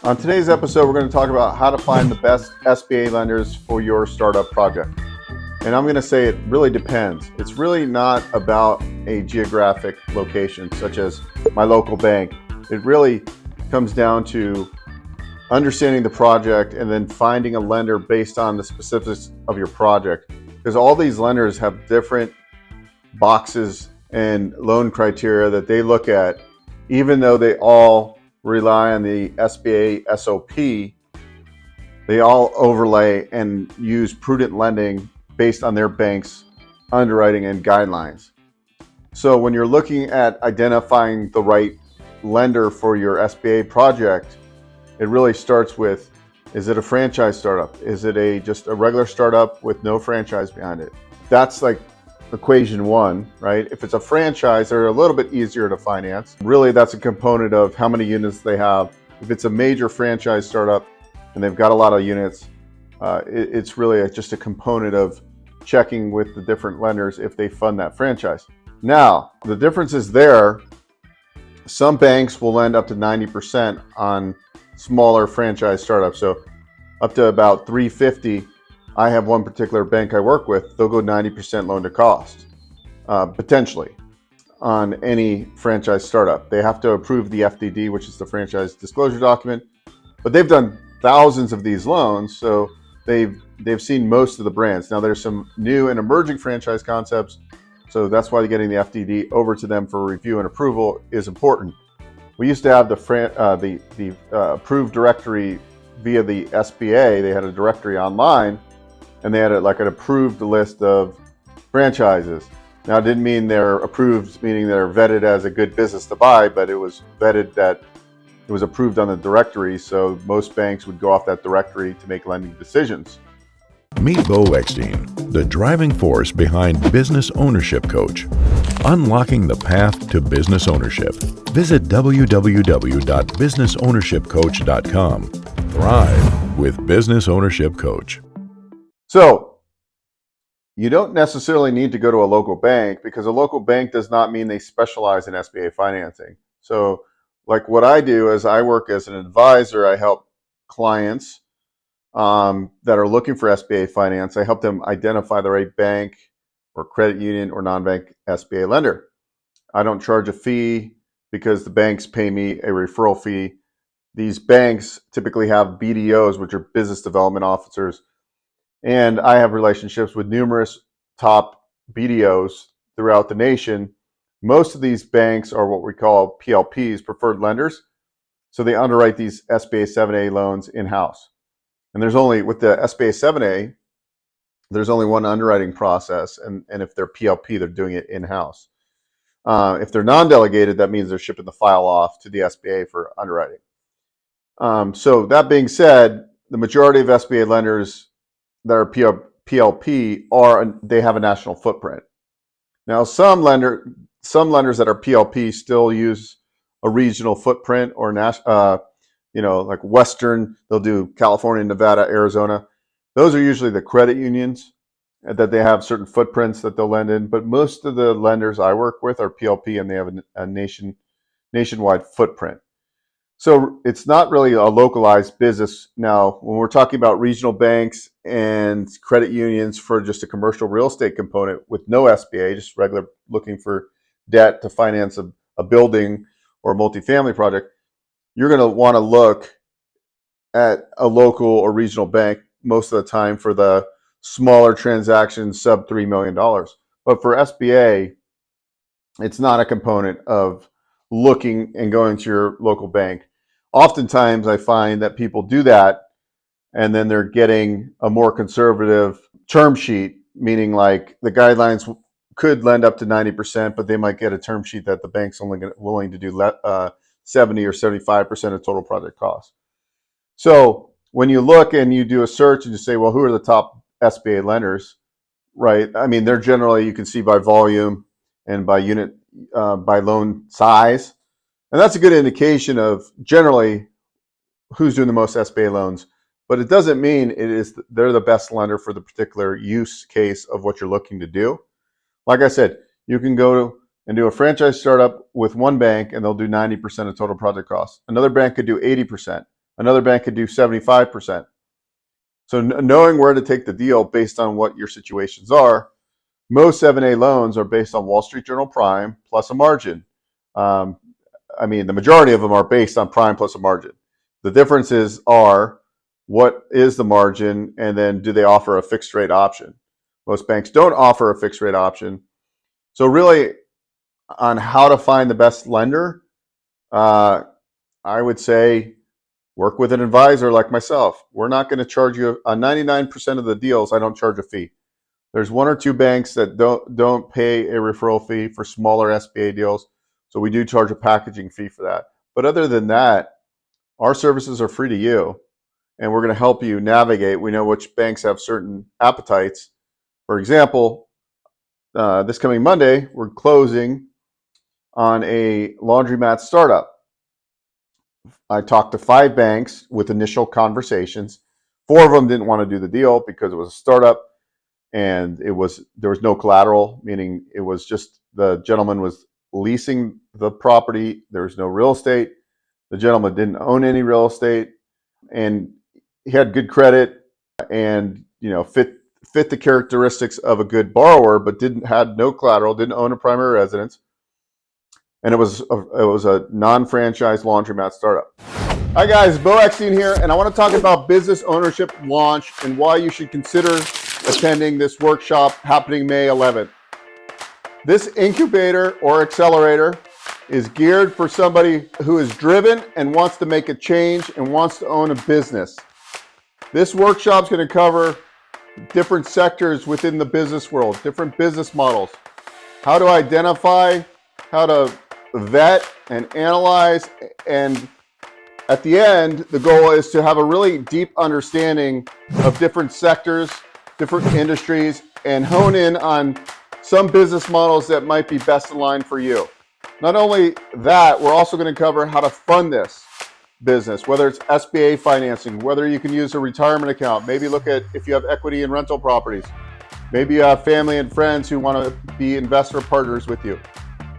On today's episode, we're going to talk about how to find the best SBA lenders for your startup project. And I'm going to say it really depends. It's really not about a geographic location, such as my local bank. It really comes down to understanding the project and then finding a lender based on the specifics of your project. Because all these lenders have different boxes and loan criteria that they look at, even though they all rely on the SBA SOP, they all overlay and use prudent lending based on their bank's underwriting and guidelines. So when you're looking at identifying the right lender for your SBA project, it really starts with, is it a franchise startup? Is it just a regular startup with no franchise behind it? That's like equation one, right? If it's a franchise, they're a little bit easier to finance. Really, that's a component of how many units they have. If it's a major franchise startup and they've got a lot of units, it's really just a component of checking with the different lenders if they fund that franchise. Now, the difference is there. Some banks will lend up to 90% on smaller franchise startups. So up to about 350. I have one particular bank I work with, they'll go 90% loan to cost, potentially, on any franchise startup. They have to approve the FDD, which is the franchise disclosure document, but they've done thousands of these loans, so they've seen most of the brands. Now there's some new and emerging franchise concepts, so that's why getting the FDD over to them for review and approval is important. We used to have the approved directory via the SBA. They had a directory online, and they had like an approved list of franchises. Now, it didn't mean they're approved, meaning they're vetted as a good business to buy, but it was vetted that it was approved on the directory, so most banks would go off that directory to make lending decisions. Meet Bo Eckstein, the driving force behind Business Ownership Coach, unlocking the path to business ownership. Visit www.businessownershipcoach.com. Thrive with Business Ownership Coach. So you don't necessarily need to go to a local bank, because a local bank does not mean they specialize in SBA financing. So like what I do is I work as an advisor. I help clients that are looking for SBA finance. I help them identify the right bank or credit union or non-bank SBA lender. I don't charge a fee because the banks pay me a referral fee. These banks typically have BDOs, which are business development officers. And I have relationships with numerous top BDOs throughout the nation. Most of these banks are what we call PLPs, preferred lenders. So they underwrite these SBA 7A loans in-house. And there's only, with the SBA 7A, there's only one underwriting process. And if they're PLP, they're doing it in-house. If they're non-delegated, that means they're shipping the file off to the SBA for underwriting. So that being said, the majority of SBA lenders that are PLP they have a national footprint. Now, some lenders that are PLP still use a regional footprint or like Western. They'll do California, Nevada, Arizona. Those are usually the credit unions that they have certain footprints that they'll lend in. But most of the lenders I work with are PLP, and they have a nationwide footprint. So it's not really a localized business. Now, when we're talking about regional banks and credit unions for just a commercial real estate component with no SBA, just regular looking for debt to finance a building or a multifamily project, you're going to want to look at a local or regional bank most of the time for the smaller transactions, sub $3 million. But for SBA, it's not a component of looking and going to your local bank. Oftentimes I find that people do that and then they're getting a more conservative term sheet, meaning like the guidelines could lend up to 90%, but they might get a term sheet that the bank's only willing to do 70 or 75% of total project cost. So when you look and you do a search and you say, well, who are the top SBA lenders, right? I mean, they're generally, you can see by volume and by unit, by loan size. And that's a good indication of generally who's doing the most SBA loans. But it doesn't mean they're the best lender for the particular use case of what you're looking to do. Like I said, you can go and do a franchise startup with one bank and they'll do 90% of total project costs. Another bank could do 80%. Another bank could do 75%. So knowing where to take the deal based on what your situations are. Most 7A loans are based on Wall Street Journal Prime plus a margin. The majority of them are based on Prime plus a margin. The differences are what is the margin, and then do they offer a fixed rate option? Most banks don't offer a fixed rate option. So really, on how to find the best lender, I would say work with an advisor like myself. We're not going to charge you on 99% of the deals. I don't charge a fee. There's one or two banks that don't pay a referral fee for smaller SBA deals, so we do charge a packaging fee for that. But other than that, our services are free to you, and we're going to help you navigate. We know which banks have certain appetites. For example, this coming Monday, we're closing on a laundromat startup. I talked to 5 banks with initial conversations. 4 of them didn't want to do the deal because it was a startup and there was no collateral, meaning it was just the gentleman was leasing the property. There was no real estate. The gentleman didn't own any real estate, and he had good credit and fit the characteristics of a good borrower, but had no collateral, didn't own a primary residence. And it was a non-franchise laundromat startup. Hi guys, Bo Eckstein here, and I want to talk about business ownership launch and why you should consider attending this workshop happening May 11th. This incubator or accelerator is geared for somebody who is driven and wants to make a change and wants to own a business. This workshop is going to cover different sectors within the business world, different business models, how to identify, how to vet and analyze, and at the end, the goal is to have a really deep understanding of different sectors, different industries, and hone in on some business models that might be best aligned for you. Not only that, we're also going to cover how to fund this business, whether it's SBA financing, whether you can use a retirement account, maybe look at if you have equity in rental properties, maybe you have family and friends who want to be investor partners with you.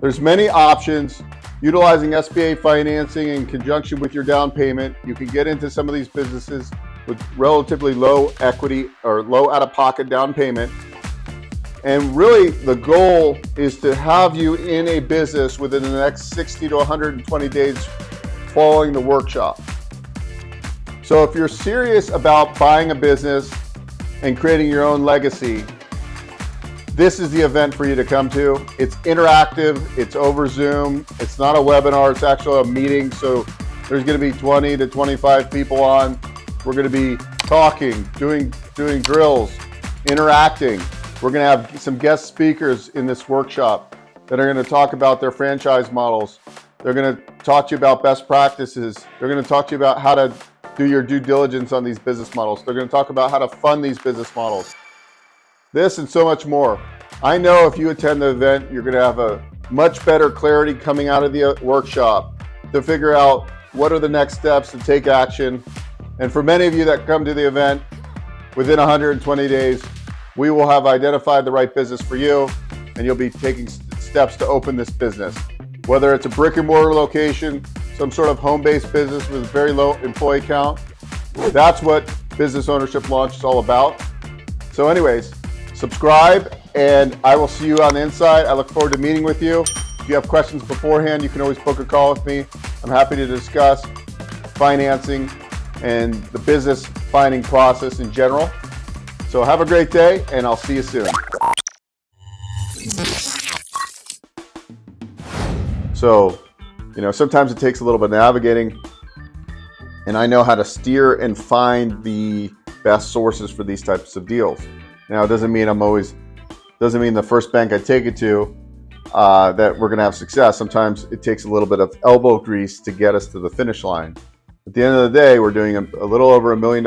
There's many options. Utilizing SBA financing in conjunction with your down payment, you can get into some of these businesses with relatively low equity or low out-of-pocket down payment. And really, the goal is to have you in a business within the next 60 to 120 days following the workshop. So if you're serious about buying a business and creating your own legacy, this is the event for you to come to. It's interactive, it's over Zoom, it's not a webinar, it's actually a meeting. So there's gonna be 20 to 25 people on. We're gonna be talking, doing drills, interacting. We're gonna have some guest speakers in this workshop that are gonna talk about their franchise models. They're gonna talk to you about best practices. They're gonna talk to you about how to do your due diligence on these business models. They're gonna talk about how to fund these business models. This and so much more. I know if you attend the event, you're gonna have a much better clarity coming out of the workshop to figure out what are the next steps to take action. And for many of you that come to the event, within 120 days, we will have identified the right business for you, and you'll be taking steps to open this business. Whether it's a brick and mortar location, some sort of home-based business with very low employee count, that's what Business Ownership Launch is all about. So anyways, subscribe, and I will see you on the inside. I look forward to meeting with you. If you have questions beforehand, you can always book a call with me. I'm happy to discuss financing and the business finding process in general. So have a great day, and I'll see you soon. So, sometimes it takes a little bit of navigating, and I know how to steer and find the best sources for these types of deals. Now, it doesn't mean the first bank I take it to that we're going to have success. Sometimes it takes a little bit of elbow grease to get us to the finish line. At the end of the day, we're doing a little over $1 million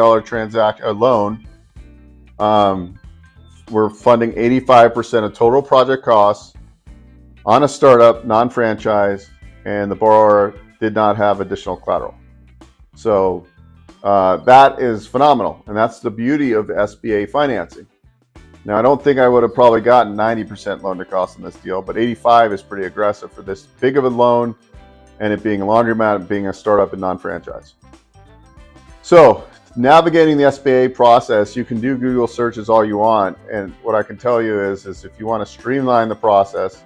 loan. We're funding 85% of total project costs on a startup, non-franchise, and the borrower did not have additional collateral. So that is phenomenal, and that's the beauty of SBA financing. Now, I don't think I would have probably gotten 90% loan to cost in this deal, but 85 is pretty aggressive for this big of a loan, and it being a laundromat and being a startup and non-franchise. So navigating the SBA process, you can do Google searches all you want. And what I can tell you is if you want to streamline the process,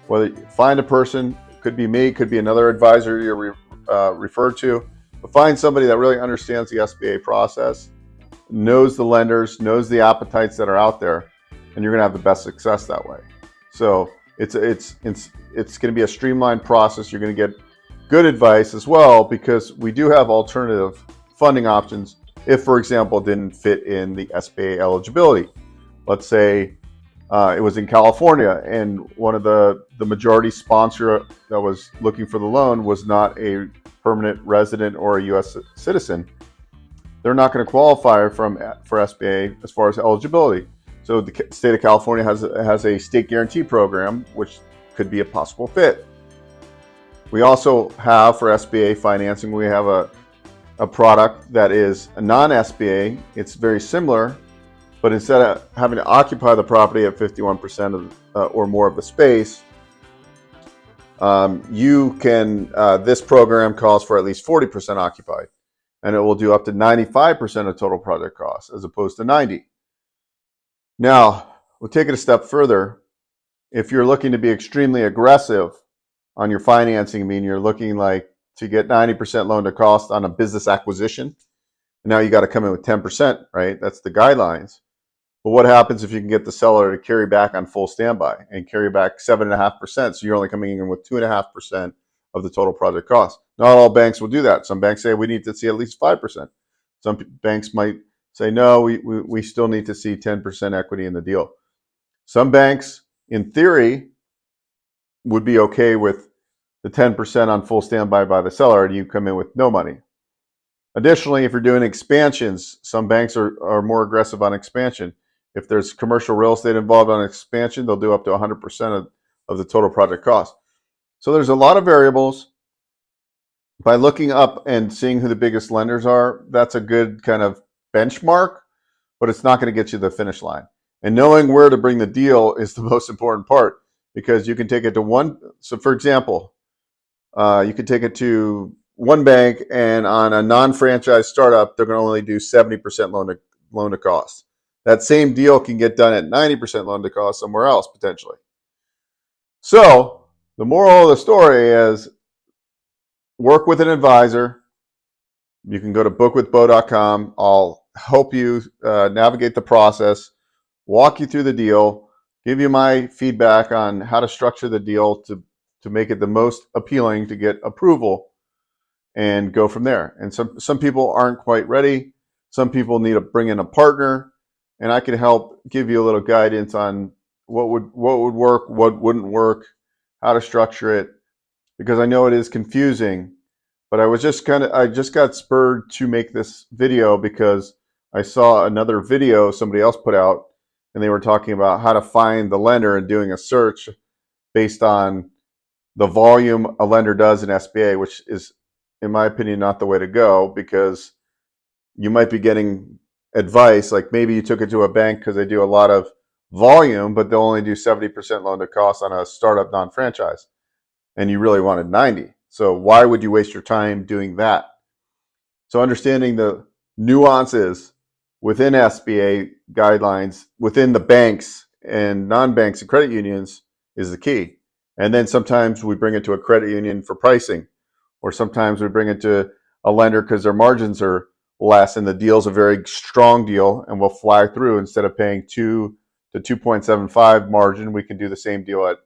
whether you find a person, could be me, could be another advisor you're referred to, but find somebody that really understands the SBA process, knows the lenders, knows the appetites that are out there, and you're going to have the best success that way. So it's going to be a streamlined process. You're going to get good advice as well, because we do have alternative funding options if, for example, it didn't fit in the SBA eligibility. Let's say it was in California and one of the majority sponsor that was looking for the loan was not a permanent resident or a U.S. citizen. They're not going to qualify for SBA as far as eligibility. So the state of California has a state guarantee program, which could be a possible fit. We also have, for SBA financing, we have a product that is a non-SBA. It's very similar, but instead of having to occupy the property at 51% of or more of the space, this program calls for at least 40% occupied, and it will do up to 95% of total project costs as opposed to 90%. Now, we'll take it a step further. If you're looking to be extremely aggressive on your financing, I mean, you're looking like to get 90% loan to cost on a business acquisition. Now you got to come in with 10%, right? That's the guidelines. But what happens if you can get the seller to carry back on full standby and carry back 7.5%? So you're only coming in with 2.5% of the total project cost. Not all banks will do that. Some banks say we need to see at least 5%. Some banks might say, no, we still need to see 10% equity in the deal. Some banks, in theory, would be okay with the 10% on full standby by the seller, and you come in with no money. Additionally, if you're doing expansions, some banks are more aggressive on expansion. If there's commercial real estate involved on expansion, they'll do up to 100% of the total project cost. So there's a lot of variables. By looking up and seeing who the biggest lenders are, that's a good kind of benchmark, but it's not going to get you to the finish line. And knowing where to bring the deal is the most important part, because you can take it to one. So for example, you could take it to one bank, and on a non-franchise startup, they're going to only do 70% loan to cost. That same deal can get done at 90% loan to cost somewhere else potentially. So the moral of the story is work with an advisor. You can go to bookwithbo.com. I'll help you navigate the process, walk you through the deal, give you my feedback on how to structure the deal to make it the most appealing to get approval, and go from there. And some people aren't quite ready. Some people need to bring in a partner, and I can help give you a little guidance on what would work, what wouldn't work, how to structure it, because I know it is confusing. But I just got spurred to make this video because I saw another video somebody else put out, and they were talking about how to find the lender and doing a search based on the volume a lender does in SBA, which is, in my opinion, not the way to go, because you might be getting advice like maybe you took it to a bank because they do a lot of volume, but they'll only do 70% loan to cost on a startup non-franchise, and you really wanted 90. So why would you waste your time doing that? So understanding the nuances within SBA guidelines, within the banks and non-banks and credit unions is the key. And then sometimes we bring it to a credit union for pricing, or sometimes we bring it to a lender because their margins are less and the deal's a very strong deal and we'll fly through. Instead of paying 2 to 2.75 margin, we can do the same deal at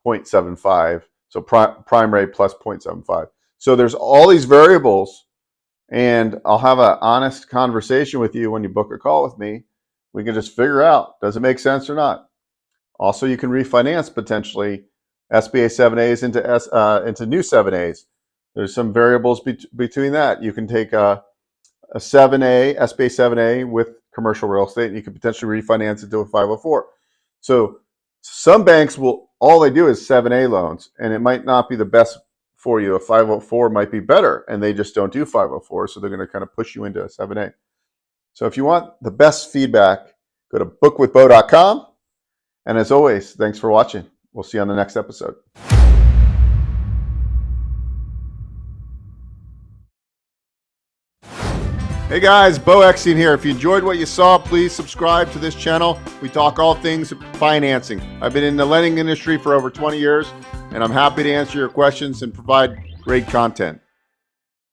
0.75. So prime rate plus 0.75. So there's all these variables, and I'll have an honest conversation with you when you book a call with me. We can just figure out, does it make sense or not? Also, you can refinance potentially SBA 7As into new 7As. There's some variables between that. You can take a 7A, SBA 7A with commercial real estate, and you could potentially refinance it to a 504. So some banks all they do is 7A loans, and it might not be the best for you. A 504 might be better, and they just don't do 504, so they're going to kind of push you into a 7A. So if you want the best feedback, go to bookwithbo.com. And as always, thanks for watching. We'll see you on the next episode. Hey guys, Bo Eckstein here. If you enjoyed what you saw, please subscribe to this channel. We talk all things financing. I've been in the lending industry for over 20 years, and I'm happy to answer your questions and provide great content.